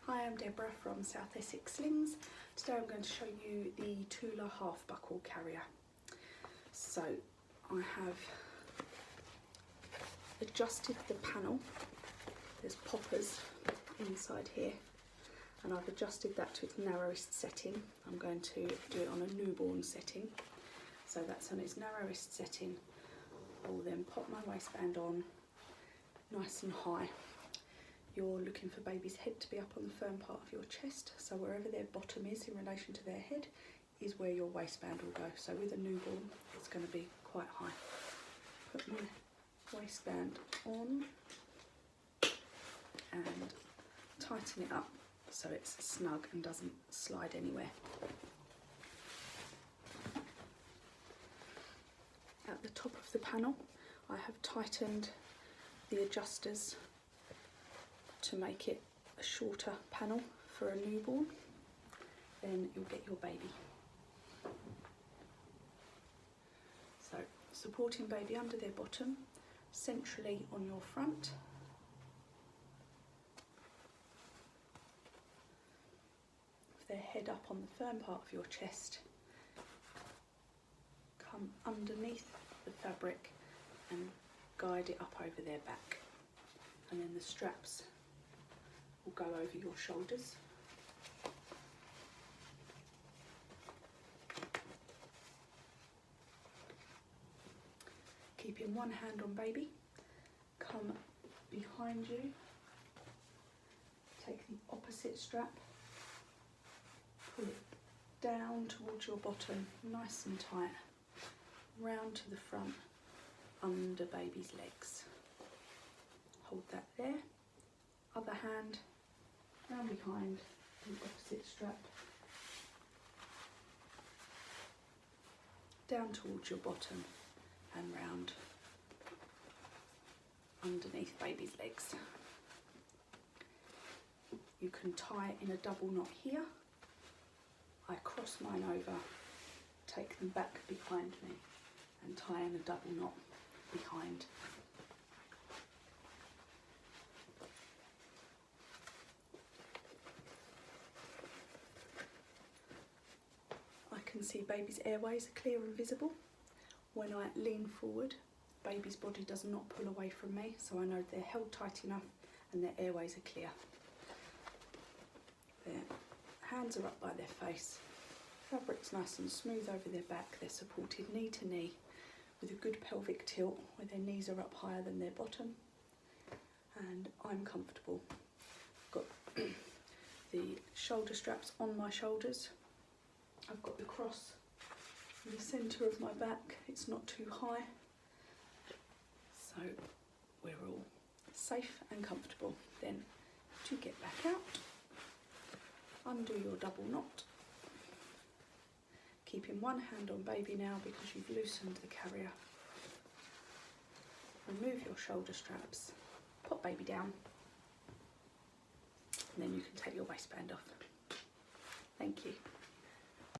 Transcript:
Hi, I'm Deborah from South Essex Slings. Today I'm going to show you the Tula half buckle carrier. So I have adjusted the panel. There's poppers inside here and I've adjusted that to its narrowest setting. I'm going to do it on a newborn setting. So that's on its narrowest setting. I will then pop my waistband on nice and high. You're looking for baby's head to be up on the firm part of your chest, so wherever their bottom is in relation to their head is where your waistband will go. So with a newborn it's going to be quite high. Put my waistband on and tighten it up so it's snug and doesn't slide anywhere. At the top of the panel I have tightened the adjusters to make it a shorter panel for a newborn. Then you'll get your baby. So supporting baby under their bottom, centrally on your front. With their head up on the firm part of your chest, come underneath the fabric and guide it up over their back, and then the straps will go over your shoulders. Keeping one hand on baby, come behind you, take the opposite strap, pull it down towards your bottom, nice and tight, round to the front, under baby's legs. Hold that there. Other hand round behind the opposite strap, down towards your bottom and round underneath baby's legs. You can tie it in a double knot here. I cross mine over, take them back behind me and tie in a double knot behind. I can see baby's airways are clear and visible. When I lean forward, baby's body does not pull away from me, so I know they're held tight enough and their airways are clear. Their hands are up by their face, fabric's nice and smooth over their back, they're supported knee to knee with a good pelvic tilt where their knees are up higher than their bottom, and I'm comfortable. I've got the shoulder straps on my shoulders. I've got the cross in the centre of my back, it's not too high, so we're all safe and comfortable. Then to get back out, undo your double knot, keeping one hand on baby now because you've loosened the carrier. Remove your shoulder straps, pop baby down, and then you can take your waistband off. Thank you.